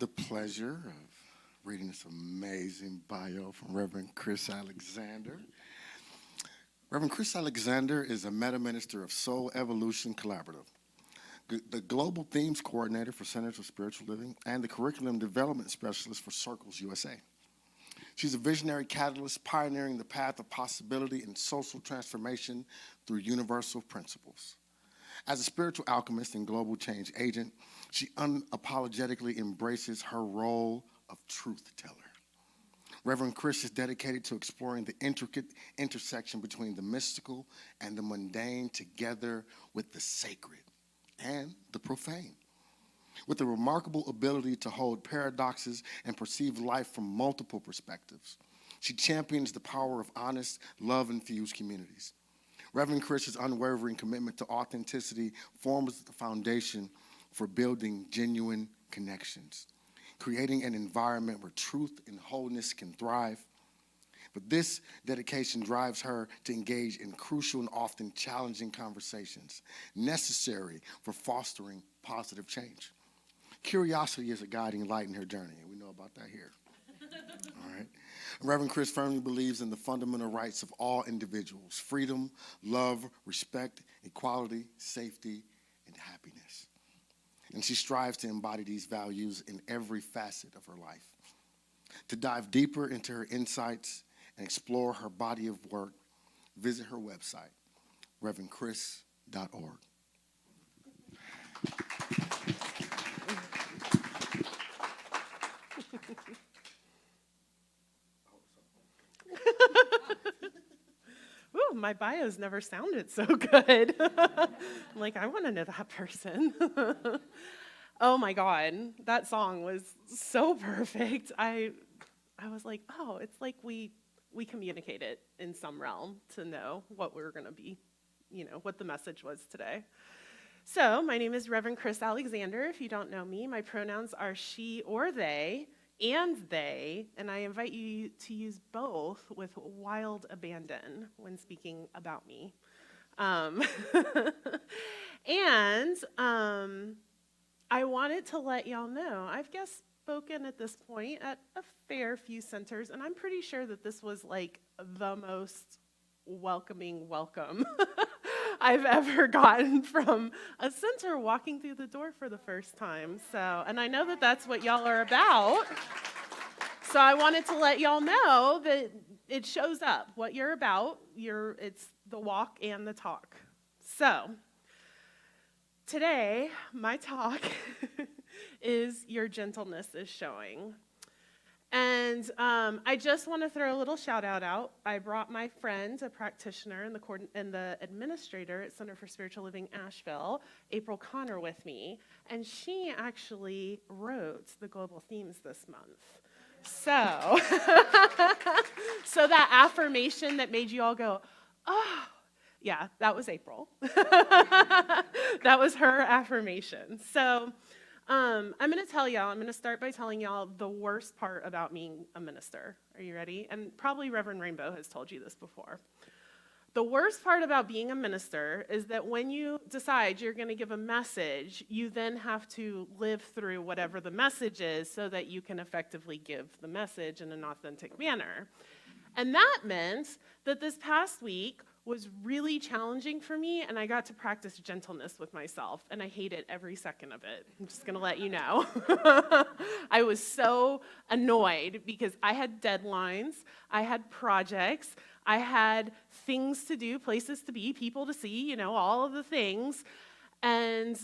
the pleasure of reading this amazing bio from Reverend Kris Alexander. Reverend Kris Alexander is a meta-minister of Soul Evolution Collaborative, the Global Themes Coordinator for Centers for Spiritual Living, and the Curriculum Development Specialist for Circles USA. She's a visionary catalyst pioneering the path of possibility and social transformation through universal principles. As a spiritual alchemist and global change agent, she unapologetically embraces her role of truth teller. Reverend Kris is dedicated to exploring the intricate intersection between the mystical and the mundane, together with the sacred and the profane. With a remarkable ability to hold paradoxes and perceive life from multiple perspectives, she champions the power of honest, love-infused communities. Reverend Kris's unwavering commitment to authenticity forms the foundation for building genuine connections, creating an environment where truth and wholeness can thrive. But this dedication drives her to engage in crucial and often challenging conversations necessary for fostering positive change. Curiosity is a guiding light in her journey, and we know about that here. All right. Reverend Kris firmly believes in the fundamental rights of all individuals: freedom, love, respect, equality, safety, and happiness. And she strives to embody these values in every facet of her life. To dive deeper into her insights and explore her body of work, visit her website, reverendkris.org. Ooh, my bio's never sounded so good. I'm like, I want to know that person. Oh my God, that song was so perfect. I was like, oh, it's like we communicated in some realm to know what we were going to be, what the message was today. So my name is Reverend Kris Alexander. If you don't know me, my pronouns are she or they, and I invite you to use both with wild abandon when speaking about me. I wanted to let y'all know, I've guest spoken at this point at a fair few centers, and I'm pretty sure that this was like the most welcoming welcome I've ever gotten from a center walking through the door for the first time. So, and I know that that's what y'all are about. So I wanted to let y'all know that it shows up. What you're about, it's the walk and the talk. So today, my talk is Your Gentleness is Showing. And I just want to throw a little shout out. I brought my friend, a practitioner and the administrator at Center for Spiritual Living Asheville, April Connor, with me. And she actually wrote the global themes this month. So, so that affirmation that made you all go, oh, yeah, that was April. That was her affirmation. So I'm going to start by telling y'all the worst part about being a minister. Are you ready? And probably Reverend Rainbow has told you this before. The worst part about being a minister is that when you decide you're going to give a message, you then have to live through whatever the message is so that you can effectively give the message in an authentic manner. And that meant that this past week was really challenging for me, and I got to practice gentleness with myself, and I hated every second of it. I'm just going to let you know. I was so annoyed because I had deadlines, I had projects, I had things to do, places to be, people to see, all of the things, and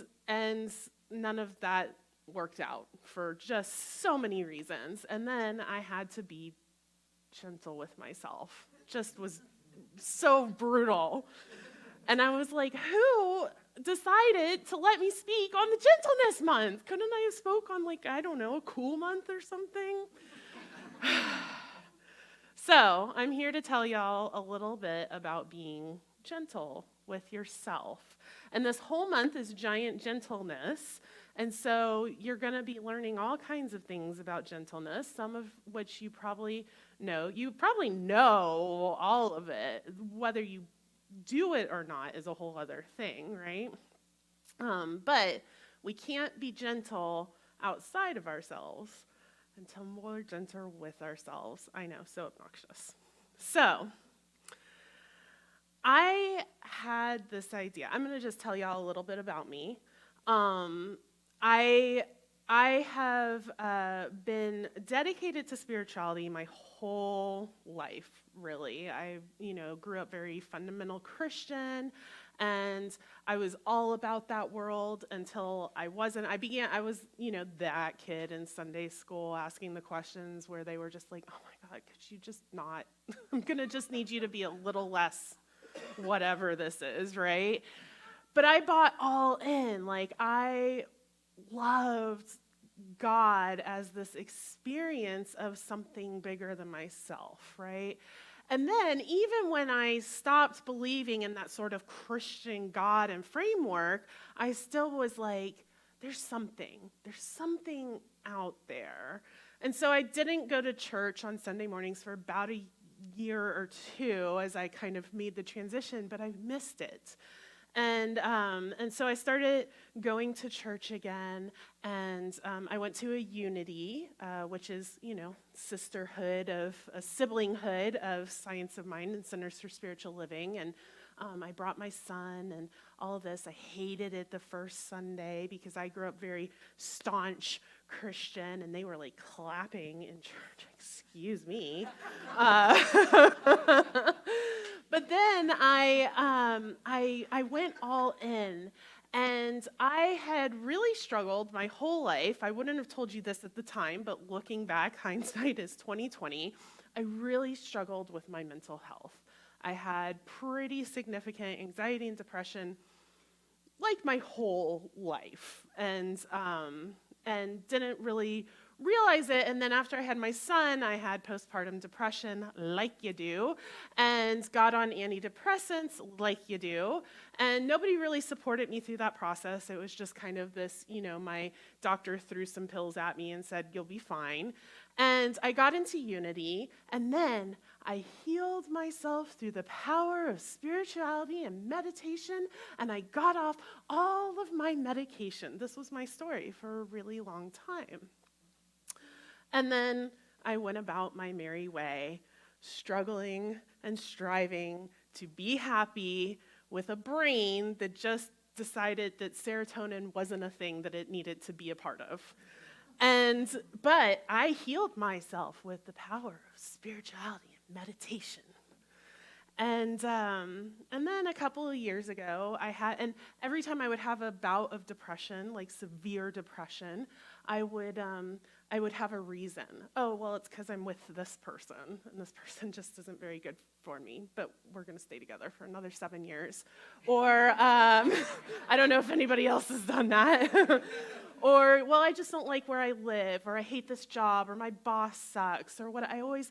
none of that worked out for just so many reasons. And then I had to be gentle with myself. Just was so brutal. And I was like, who decided to let me speak on the gentleness month? Couldn't I have spoke on a cool month or something? So I'm here to tell y'all a little bit about being gentle with yourself. And this whole month is Giant Gentleness. And so you're going to be learning all kinds of things about gentleness, some of which you probably know. You probably know all of it. Whether you do it or not is a whole other thing, right? But we can't be gentle outside of ourselves until more gentle with ourselves. I know, so obnoxious. So, I had this idea. I'm going to just tell y'all a little bit about me. I have been dedicated to spirituality my whole life, really. I, grew up very fundamental Christian, and I was all about that world until I wasn't. I was, that kid in Sunday school asking the questions where they were just like, oh my God, could you just not? I'm going to just need you to be a little less whatever this is, right? But I bought all in. Like, I loved God as this experience of something bigger than myself, right? And then even when I stopped believing in that sort of Christian God and framework, I still was like, there's something out there. And so I didn't go to church on Sunday mornings for about a year or two as I kind of made the transition, but I missed it. And so I started going to church again, and I went to a Unity, which is, sisterhood of, a siblinghood of Science of Mind and Centers for Spiritual Living, and I brought my son and all of this. I hated it the first Sunday because I grew up very staunch Christian, and they were like clapping in church. Excuse me. But then I went all in, and I had really struggled my whole life. I wouldn't have told you this at the time, but looking back, hindsight is 2020. I really struggled with my mental health. I had pretty significant anxiety and depression, like my whole life, and didn't really realize it. And then after I had my son, I had postpartum depression, like you do, and got on antidepressants, like you do. And nobody really supported me through that process. It was just kind of this, my doctor threw some pills at me and said, you'll be fine. And I got into Unity, and then I healed myself through the power of spirituality and meditation, and I got off all of my medication. This was my story for a really long time. And then I went about my merry way, struggling and striving to be happy with a brain that just decided that serotonin wasn't a thing that it needed to be a part of. But I healed myself with the power of spirituality and meditation. And then a couple of years ago, and every time I would have a bout of depression, like severe depression, I would have a reason. Oh, well, it's because I'm with this person, and this person just isn't very good for me, but we're going to stay together for another 7 years. Or I don't know if anybody else has done that. Or, well, I just don't like where I live, or I hate this job, or my boss sucks, or what I always,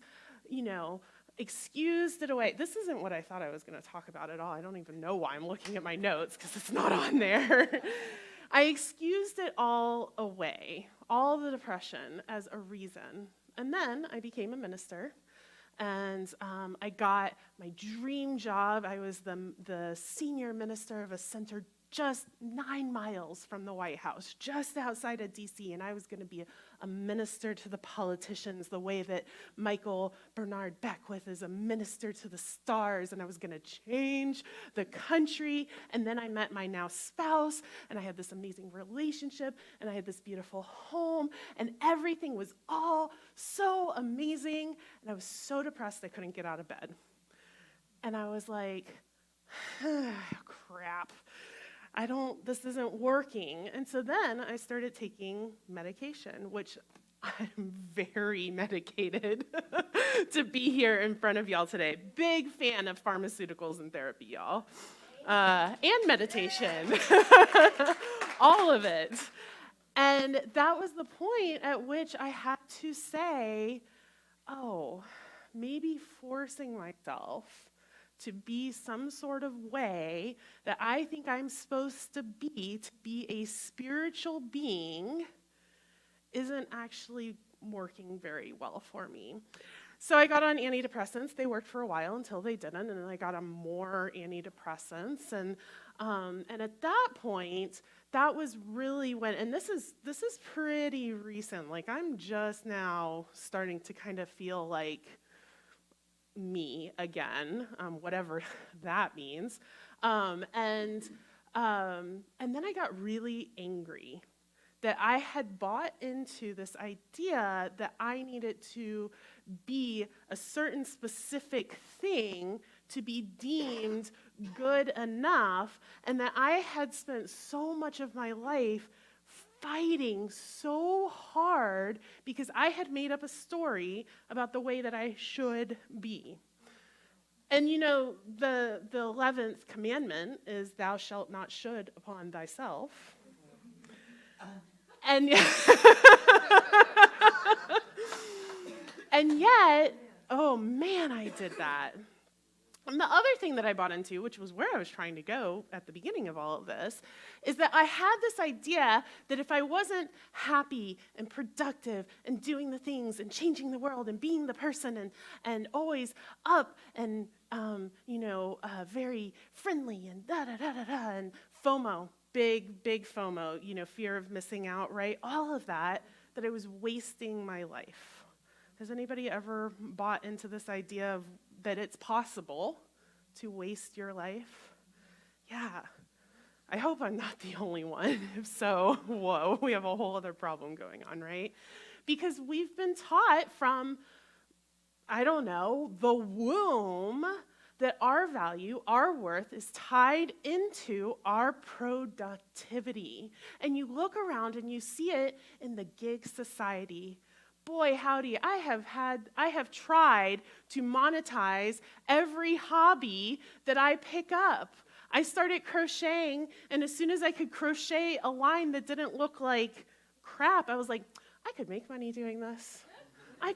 excused it away. This isn't what I thought I was going to talk about at all. I don't even know why I'm looking at my notes because it's not on there. I excused it all away, all the depression, as a reason. And then I became a minister, and I got my dream job. I was the senior minister of a center just 9 miles from the White House, just outside of D.C., and I was going to be a minister to the politicians the way that Michael Bernard Beckwith is a minister to the stars, and I was going to change the country. And then I met my now spouse, and I had this amazing relationship, and I had this beautiful home, and everything was all so amazing, and I was so depressed I couldn't get out of bed. And I was like, crap. This isn't working. And so then I started taking medication, which I'm very medicated to be here in front of y'all today. Big fan of pharmaceuticals and therapy, y'all. And meditation. All of it. And that was the point at which I had to say, oh, maybe forcing myself to be some sort of way that I think I'm supposed to be a spiritual being, isn't actually working very well for me. So I got on antidepressants. They worked for a while until they didn't, and then I got on more antidepressants. And at that point, that was really when, and this is pretty recent. Like, I'm just now starting to kind of feel like me again, whatever that means. And then I got really angry that I had bought into this idea that I needed to be a certain specific thing to be deemed good enough, and that I had spent so much of my life fighting so hard because I had made up a story about the way that I should be. And the 11th commandment is thou shalt not should upon thyself. And and yet, oh man, I did that. And the other thing that I bought into, which was where I was trying to go at the beginning of all of this, is that I had this idea that if I wasn't happy and productive and doing the things and changing the world and being the person and always up and, very friendly and da-da-da-da-da and FOMO, big FOMO, fear of missing out, right? All of that I was wasting my life. Has anybody ever bought into this idea of that it's possible to waste your life? Yeah. I hope I'm not the only one. If so, whoa, we have a whole other problem going on, right? Because we've been taught from, the womb that our value, our worth is tied into our productivity. And you look around and you see it in the gig society. Boy, howdy, I have tried to monetize every hobby that I pick up. I started crocheting, and as soon as I could crochet a line that didn't look like crap, I was like, I could make money doing this. I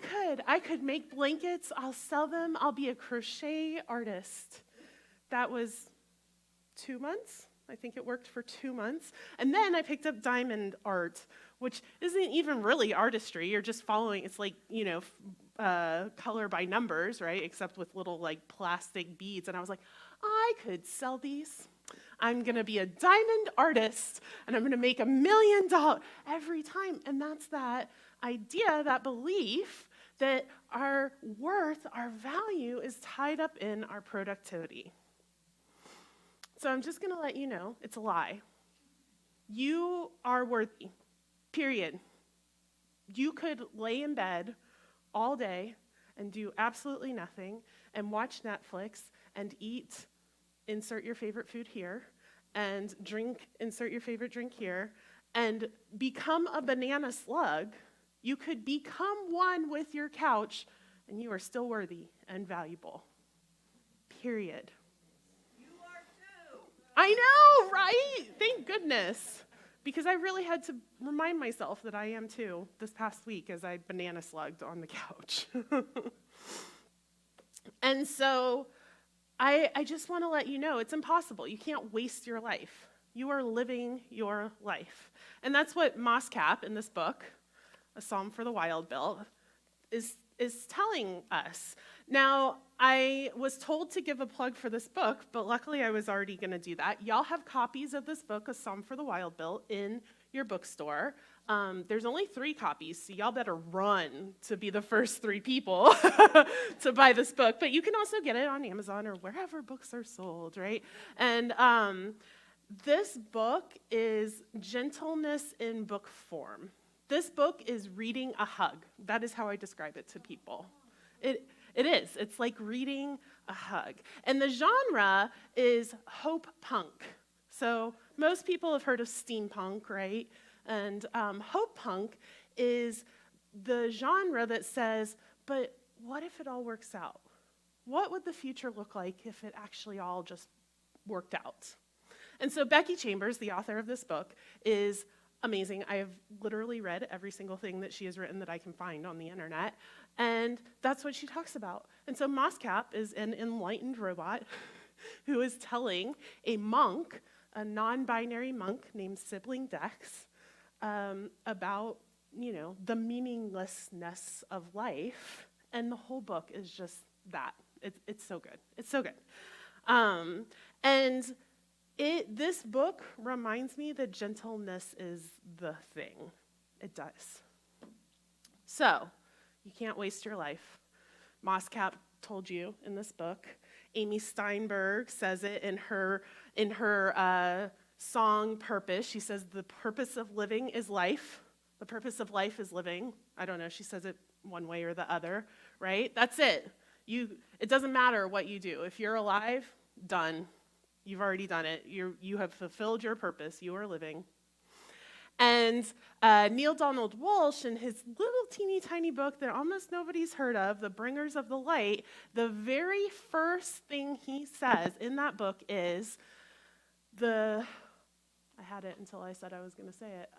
could make blankets, I'll sell them, I'll be a crochet artist. That was 2 months. I think it worked for 2 months. And then I picked up diamond art, which isn't even really artistry. You're just following, it's like, color by numbers, right? Except with little like plastic beads. And I was like, I could sell these. I'm going to be a diamond artist and I'm going to make $1 million every time. And that's that idea, that belief that our worth, our value is tied up in our productivity. So I'm just going to let you know, it's a lie. You are worthy, period. You could lay in bed all day and do absolutely nothing and watch Netflix and eat, insert your favorite food here, and drink, insert your favorite drink here, and become a banana slug. You could become one with your couch, and you are still worthy and valuable, period. I know, right? Thank goodness. Because I really had to remind myself that I am too this past week as I banana slugged on the couch. And so I just want to let you know it's impossible. You can't waste your life. You are living your life. And that's what Moscap in this book, A Psalm for the Wild Bill, is telling us. Now, I was told to give a plug for this book, but luckily I was already going to do that. Y'all have copies of this book, A Psalm for the Wild Bill, in your bookstore. There's only 3 copies, so y'all better run to be the first 3 people to buy this book. But you can also get it on Amazon or wherever books are sold, right? And this book is gentleness in book form. This book is reading a hug. That is how I describe it to people. It is. It's like reading a hug. And the genre is hope punk. So most people have heard of steampunk, right? And hope punk is the genre that says, but what if it all works out? What would the future look like if it actually all just worked out? And so Becky Chambers, the author of this book, is amazing. I have literally read every single thing that she has written that I can find on the internet, and that's what she talks about. And so Moscap is an enlightened robot who is telling a monk, a non-binary monk named Sibling Dex, about, the meaninglessness of life, and the whole book is just that. It's so good. It's so good. And This book reminds me that gentleness is the thing. It does. So, you can't waste your life. Moscap told you in this book. Amy Steinberg says it in her song Purpose. She says the purpose of living is life. The purpose of life is living. I don't know, she says it one way or the other, right? That's it. It doesn't matter what you do. If you're alive, done. You've already done it. You have fulfilled your purpose. You are living. And Neil Donald Walsh, in his little teeny tiny book that almost nobody's heard of, The Bringers of the Light, the very first thing he says in that book is I had it until I said I was going to say it.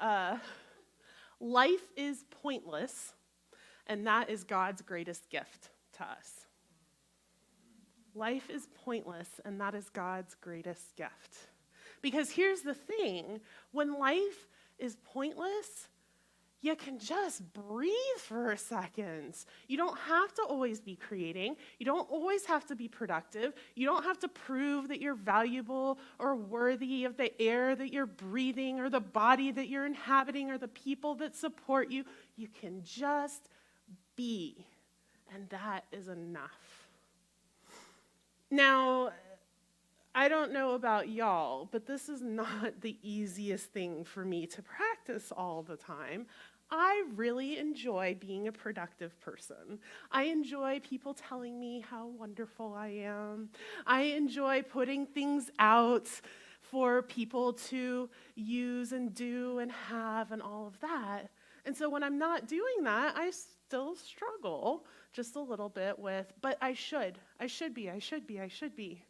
Life is pointless, and that is God's greatest gift to us. Life is pointless, and that is God's greatest gift. Because here's the thing, when life is pointless, you can just breathe for a second. You don't have to always be creating. You don't always have to be productive. You don't have to prove that you're valuable or worthy of the air that you're breathing or the body that you're inhabiting or the people that support you. You can just be, and that is enough. Now, I don't know about y'all, but this is not the easiest thing for me to practice all the time. I really enjoy being a productive person. I enjoy people telling me how wonderful I am. I enjoy putting things out for people to use and do and have and all of that. And so when I'm not doing that, I still struggle just a little bit with, but I should be.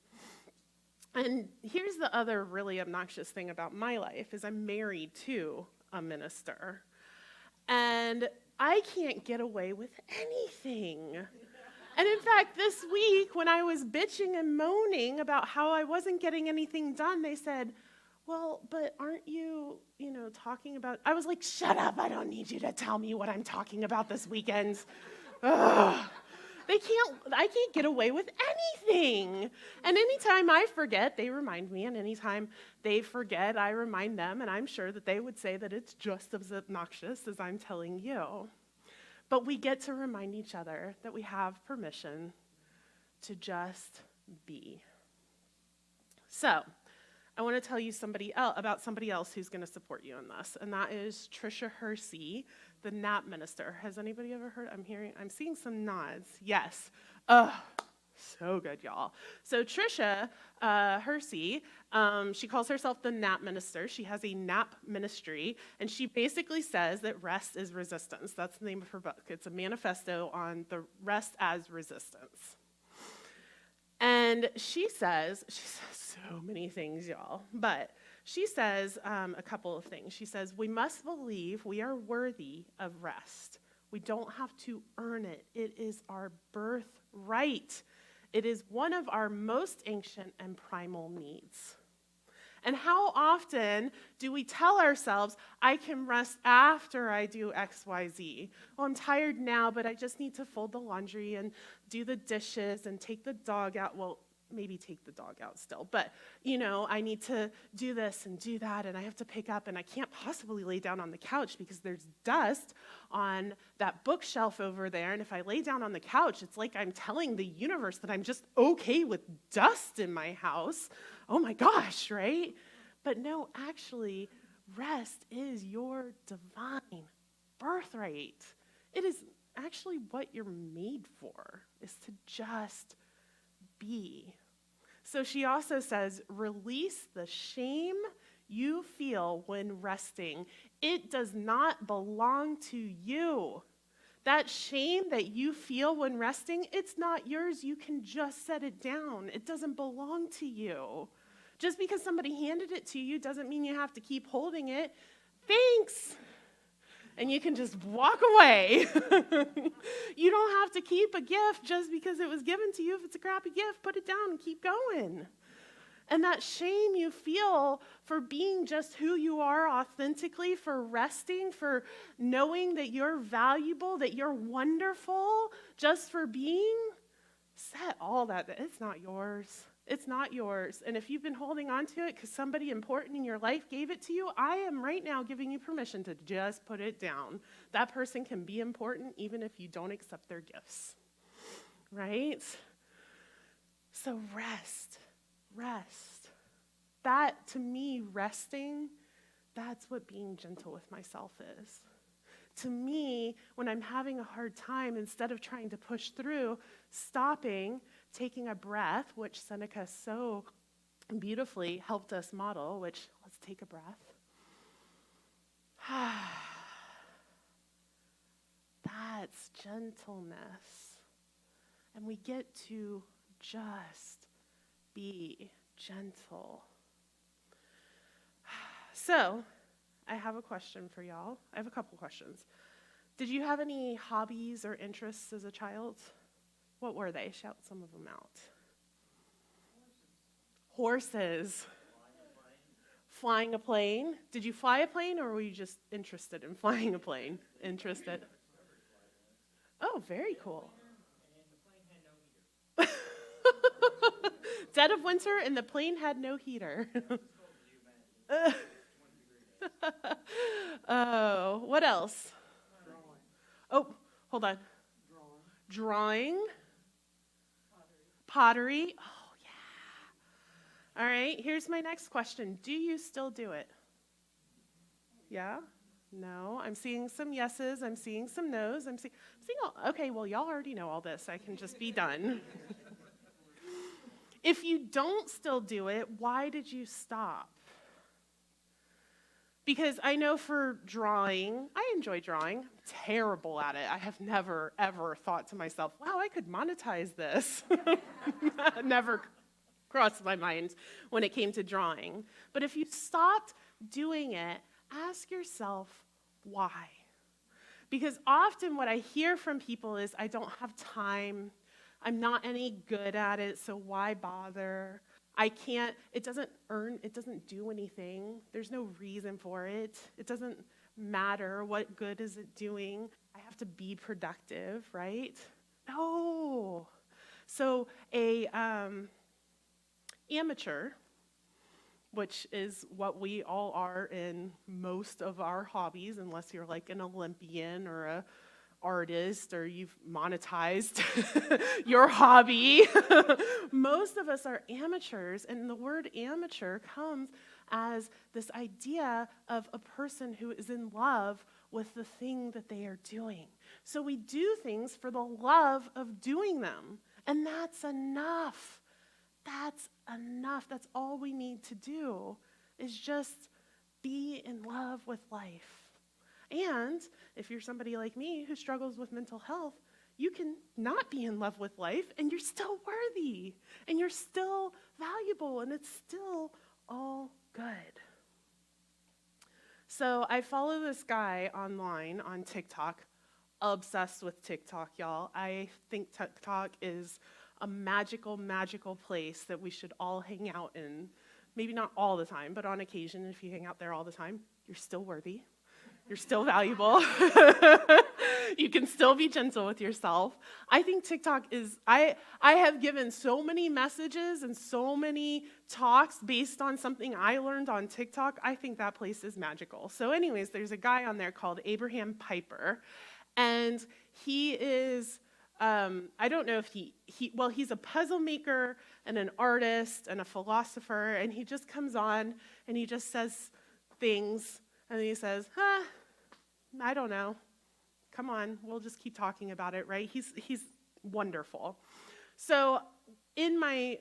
And here's the other really obnoxious thing about my life is I'm married to a minister. And I can't get away with anything. And in fact, this week when I was bitching and moaning about how I wasn't getting anything done, they said, well, but aren't you, talking about, I was like, shut up, I don't need you to tell me what I'm talking about this weekend. Ugh. I can't get away with anything. And anytime I forget, they remind me, and anytime they forget, I remind them, and I'm sure that they would say that it's just as obnoxious as I'm telling you. But we get to remind each other that we have permission to just be. So, I want to tell you about somebody else who's going to support you in this, and that is Tricia Hersey, the NAP minister. Has anybody ever heard? I'm seeing some nods. Yes. So good, y'all. So Tricia Hersey, she calls herself the NAP minister. She has a NAP ministry, and she basically says that rest is resistance. That's the name of her book. It's a manifesto on the rest as resistance. And she says so many things, y'all, but she says a couple of things. She says, we must believe we are worthy of rest. We don't have to earn it. It is our birthright. It is one of our most ancient and primal needs. And how often do we tell ourselves, I can rest after I do X, Y, Z? Well, I'm tired now, but I just need to fold the laundry and do the dishes and take the dog out. Well, maybe take the dog out still, but, I need to do this and do that, and I have to pick up, and I can't possibly lay down on the couch because there's dust on that bookshelf over there, and if I lay down on the couch, it's like I'm telling the universe that I'm just okay with dust in my house. Oh my gosh, right? But no, actually, rest is your divine birthright. It is actually what you're made for, is to just be. So she also says, release the shame you feel when resting. It does not belong to you. That shame that you feel when resting, it's not yours. You can just set it down. It doesn't belong to you. Just because somebody handed it to you doesn't mean you have to keep holding it. Thanks. And you can just walk away. You don't have to keep a gift just because it was given to you. If it's a crappy gift, put it down and keep going. And that shame you feel for being just who you are authentically, for resting, for knowing that you're valuable, that you're wonderful, just for being, set all that. It's not yours. It's not yours. And if you've been holding on to it because somebody important in your life gave it to you, I am right now giving you permission to just put it down. That person can be important even if you don't accept their gifts, right? So rest. That, to me, resting, that's what being gentle with myself is. To me, when I'm having a hard time, instead of trying to push through, stopping, taking a breath, which Seneca so beautifully helped us model, which, let's take a breath. That's gentleness. And we get to just be gentle. So, I have a question for y'all. I have a couple questions. Did you have any hobbies or interests as a child? What were they? Shout some of them out. Horses. Flying a plane. Did you fly a plane, or were you just interested in flying a plane? Interested. Oh, very cool. Dead of winter, and the plane had no heater. Oh, what else? Oh, hold on. Drawing. Pottery. Oh, yeah. All right, here's my next question. Do you still do it? Yeah? No? I'm seeing some yeses. I'm seeing some nos. I'm seeing all, okay, well, y'all already know all this. I can just be done. If you don't still do it, why did you stop? Because I know for drawing, I enjoy drawing. I'm terrible at it. I have never, ever thought to myself, wow, I could monetize this. Never crossed my mind when it came to drawing. But if you stopped doing it, ask yourself why. Because often what I hear from people is, I don't have time. I'm not any good at it, so why bother? I can't, it doesn't do anything. There's no reason for it. It doesn't matter. What good is it doing? I have to be productive, right? No. So a amateur, which is what we all are in most of our hobbies, unless you're like an Olympian or a artist or you've monetized your hobby. Most of us are amateurs, and the word amateur comes as this idea of a person who is in love with the thing that they are doing. So we do things for the love of doing them, and that's enough. That's enough. That's all we need to do, is just be in love with life. And if you're somebody like me who struggles with mental health, you can not be in love with life, and you're still worthy, and you're still valuable, and it's still all good. So I follow this guy online on TikTok, obsessed with TikTok, y'all. I think TikTok is a magical, magical place that we should all hang out in. Maybe not all the time, but on occasion, if you hang out there all the time, you're still worthy. You're still valuable. You can still be gentle with yourself. I think TikTok is, I have given so many messages and so many talks based on something I learned on TikTok. I think that place is magical. So anyways, there's a guy on there called Abraham Piper, and he is, I don't know if he's a puzzle maker and an artist and a philosopher, and he just comes on and he just says things, and he says, I don't know. Come on, we'll just keep talking about it, right? He's wonderful. So in my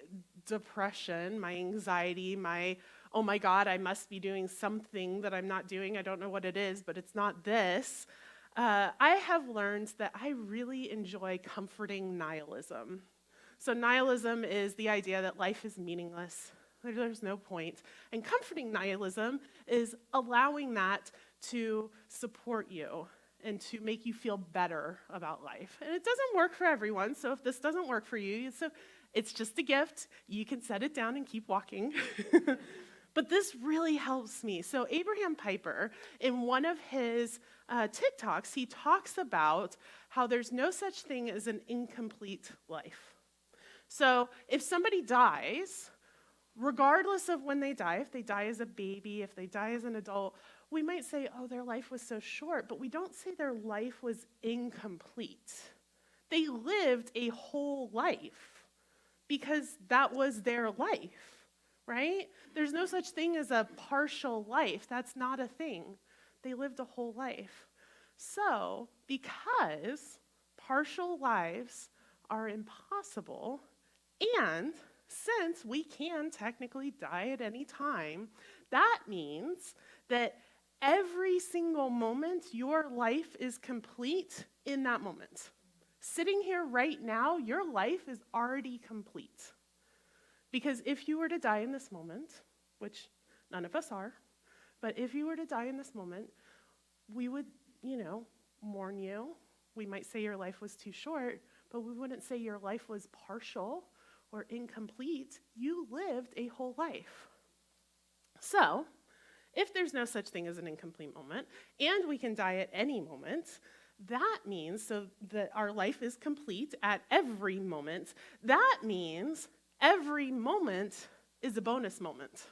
depression, my anxiety, my, oh my God, I must be doing something that I'm not doing. I don't know what it is, but it's not this. I have learned that I really enjoy comforting nihilism. So nihilism is the idea that life is meaningless. There's no point. And comforting nihilism is allowing that to support you and to make you feel better about life. And it doesn't work for everyone, so if this doesn't work for you, it's just a gift. You can set it down and keep walking. But this really helps me. So Abraham Piper, in one of his TikToks, he talks about how there's no such thing as an incomplete life. So if somebody dies, regardless of when they die, if they die as a baby, if they die as an adult, we might say, oh, their life was so short, but we don't say their life was incomplete. They lived a whole life because that was their life, right? There's no such thing as a partial life. That's not a thing. They lived a whole life. So, because partial lives are impossible, and since we can technically die at any time, that means that every single moment your life is complete in that moment. Sitting here right now, your life is already complete. Because if you were to die in this moment, which none of us are, but if you were to die in this moment, we would, mourn you. We might say your life was too short, but we wouldn't say your life was partial or incomplete. You lived a whole life. So, if there's no such thing as an incomplete moment, and we can die at any moment, that means so that our life is complete at every moment. That means every moment is a bonus moment.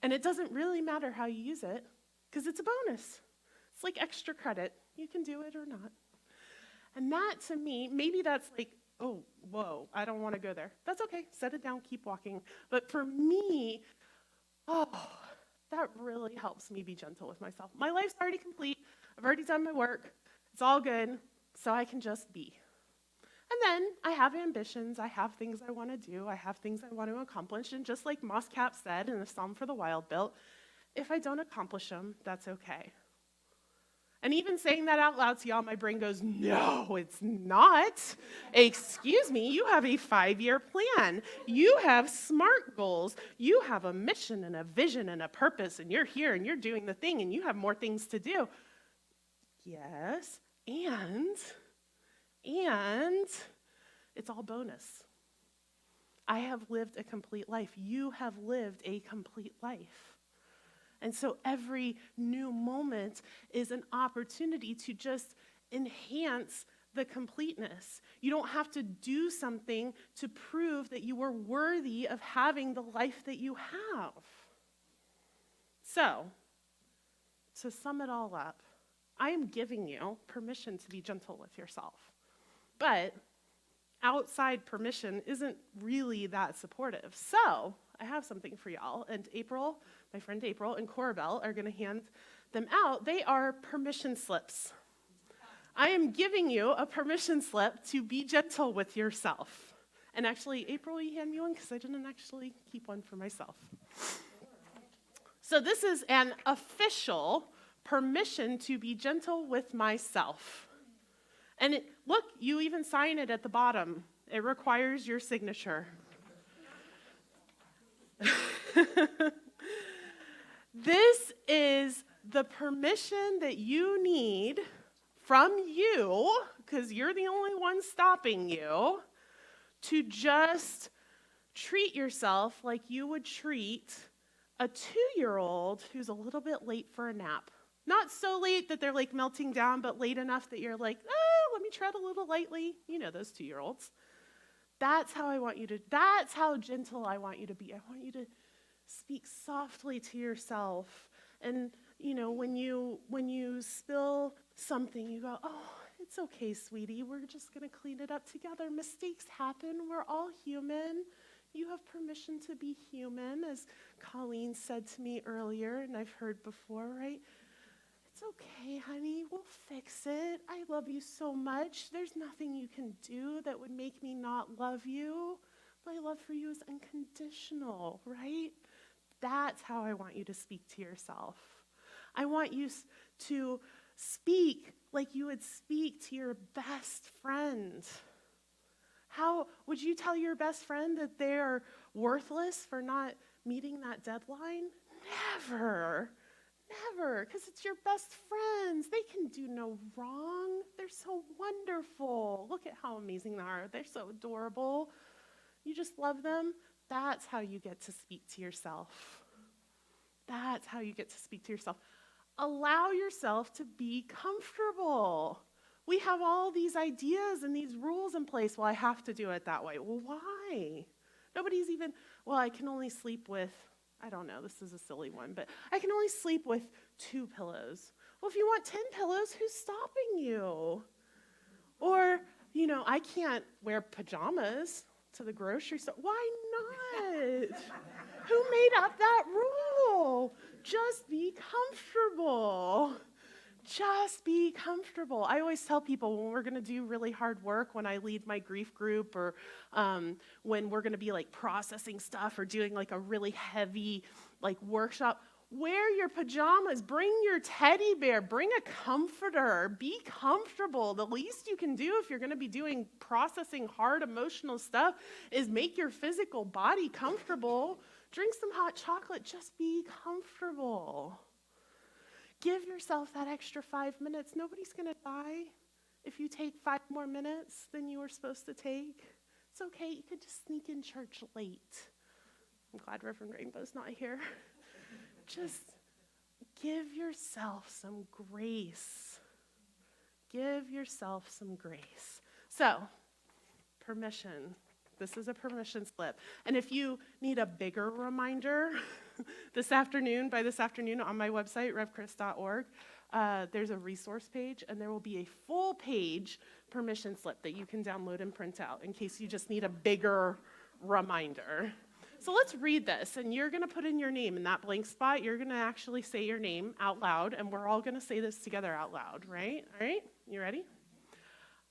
And it doesn't really matter how you use it, because it's a bonus. It's like extra credit. You can do it or not. And that, to me, maybe that's like, oh, whoa, I don't want to go there. That's okay. Set it down, keep walking. But for me, that really helps me be gentle with myself. My life's already complete. I've already done my work. It's all good. So I can just be. And then I have ambitions. I have things I want to do. I have things I want to accomplish. And just like Moss Cap said in the Psalm for the Wild Built, if I don't accomplish them, that's okay. And even saying that out loud to y'all, my brain goes, no, it's not. Excuse me, you have a 5-year plan. You have SMART goals. You have a mission and a vision and a purpose, and you're here and you're doing the thing, and you have more things to do. Yes, and it's all bonus. I have lived a complete life. You have lived a complete life. And so every new moment is an opportunity to just enhance the completeness. You don't have to do something to prove that you are worthy of having the life that you have. So, to sum it all up, I am giving you permission to be gentle with yourself. But outside permission isn't really that supportive. So, I have something for y'all. And April, my friend April, and Corbell are going to hand them out. They are permission slips. I am giving you a permission slip to be gentle with yourself. And actually, April, will you hand me one? Because I didn't actually keep one for myself. So this is an official permission to be gentle with myself. And look, you even sign it at the bottom. It requires your signature. This is the permission that you need from you, because you're the only one stopping you, to just treat yourself like you would treat a 2-year-old who's a little bit late for a nap. Not so late that they're like melting down, but late enough that you're like, let me tread a little lightly. You know those 2-year-olds. That's how gentle I want you to be. I want you to speak softly to yourself. And, when you spill something, you go, oh, it's okay, sweetie. We're just going to clean it up together. Mistakes happen. We're all human. You have permission to be human, as Colleen said to me earlier, and I've heard before, right? It's okay, honey. We'll fix it. I love you so much. There's nothing you can do that would make me not love you. My love for you is unconditional, right? That's how I want you to speak to yourself. I want you to speak like you would speak to your best friend. How would you tell your best friend that they are worthless for not meeting that deadline? Never, because it's your best friends. They can do no wrong. They're so wonderful. Look at how amazing they are. They're so adorable. You just love them. That's how you get to speak to yourself. That's how you get to speak to yourself. Allow yourself to be comfortable We have all these ideas and these rules in place. Well, I have to do it that way. Well, why? Nobody's even, well, I can only sleep with, I don't know, this is a silly one, but I can only sleep with 2 pillows. Well, if you want 10 pillows, who's stopping you? Or, I can't wear pajamas to the grocery store. Why not? Who made up that rule? Just be comfortable. Just be comfortable. I always tell people when we're going to do really hard work, when I lead my grief group, or when we're going to be like processing stuff or doing like a really heavy like workshop, wear your pajamas, bring your teddy bear, bring a comforter, be comfortable. The least you can do if you're going to be doing processing hard emotional stuff is make your physical body comfortable. Drink some hot chocolate, just be comfortable. Give yourself that extra 5 minutes. Nobody's going to die if you take 5 more minutes than you were supposed to take. It's okay. You could just sneak in church late. I'm glad Reverend Rainbow's not here. Just give yourself some grace. Give yourself some grace. So, permission. This is a permission slip. And if you need a bigger reminder, by this afternoon on my website, revchris.org, there's a resource page, and there will be a full-page permission slip that you can download and print out in case you just need a bigger reminder. So let's read this, and you're going to put in your name in that blank spot. You're going to actually say your name out loud, and we're all going to say this together out loud, right? All right? You ready?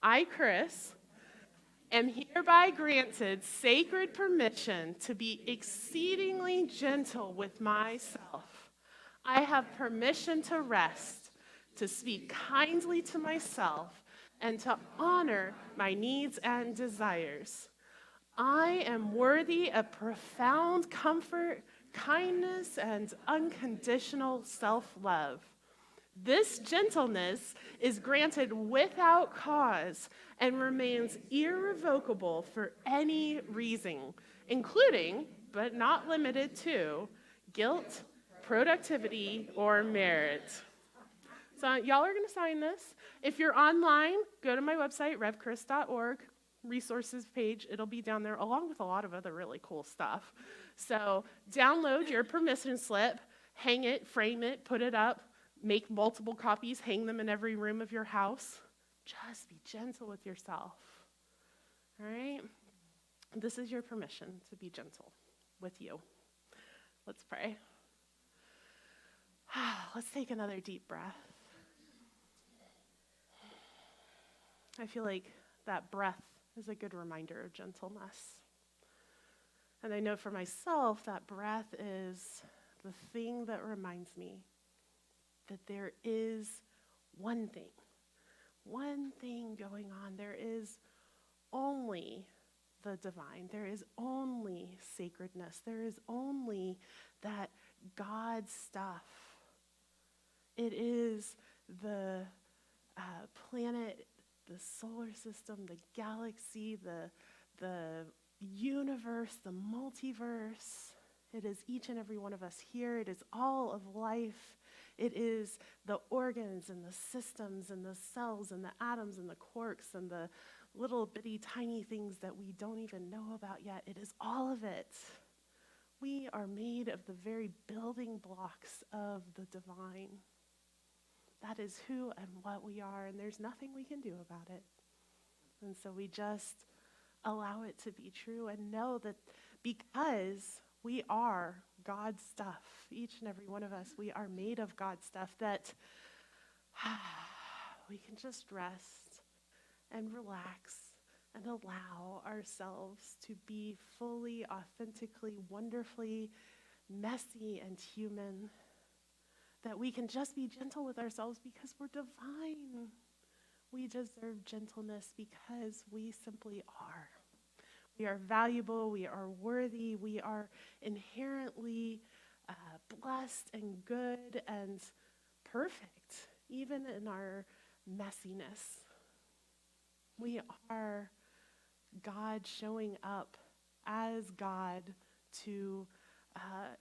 I, Kris, am hereby granted sacred permission to be exceedingly gentle with myself. I have permission to rest, to speak kindly to myself, and to honor my needs and desires. I am worthy of profound comfort, kindness, and unconditional self-love. This gentleness is granted without cause and remains irrevocable for any reason, including, but not limited to, guilt, productivity, or merit. So y'all are going to sign this. If you're online, go to my website, revchris.org. Resources page. It'll be down there along with a lot of other really cool stuff. So download your permission slip, hang it, frame it, put it up, make multiple copies, hang them in every room of your house. Just be gentle with yourself. All right? This is your permission to be gentle with you. Let's pray. Let's take another deep breath. I feel like that breath is a good reminder of gentleness. And I know for myself that breath is the thing that reminds me that there is one thing going on. There is only the divine. There is only sacredness. There is only that God stuff. It is the planet, the solar system, the galaxy, the universe, the multiverse. It is each and every one of us here. It is all of life. It is the organs and the systems and the cells and the atoms and the quarks and the little bitty tiny things that we don't even know about yet. It is all of it. We are made of the very building blocks of the divine. That is who and what we are, and there's nothing we can do about it. And so we just allow it to be true and know that because we are God's stuff, each and every one of us, we are made of God's stuff, that we can just rest and relax and allow ourselves to be fully, authentically, wonderfully messy and human. That we can just be gentle with ourselves because we're divine. We deserve gentleness because we simply are. We are valuable, we are worthy, we are inherently blessed and good and perfect, even in our messiness. We are God showing up as God to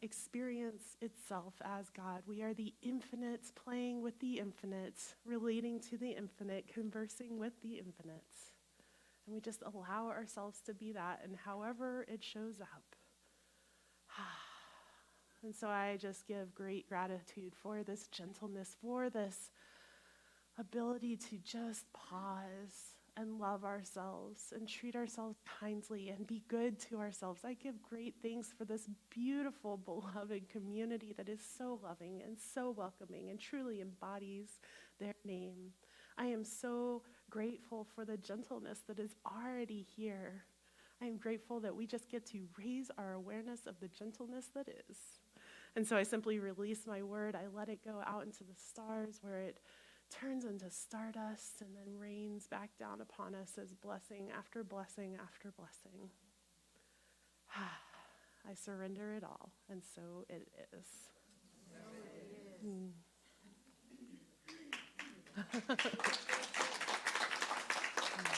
experience itself as God. We are the infinite, playing with the infinite, relating to the infinite, conversing with the infinite. And we just allow ourselves to be that, and however it shows up. And so I just give great gratitude for this gentleness, for this ability to just pause and love ourselves and treat ourselves kindly and be good to ourselves. I give great thanks for this beautiful, beloved community that is so loving and so welcoming and truly embodies their name. I am so grateful for the gentleness that is already here. I am grateful that we just get to raise our awareness of the gentleness that is. And so I simply release my word. I let it go out into the stars where it turns into stardust and then rains back down upon us as blessing after blessing after blessing. I surrender it all, and so it is. So it is.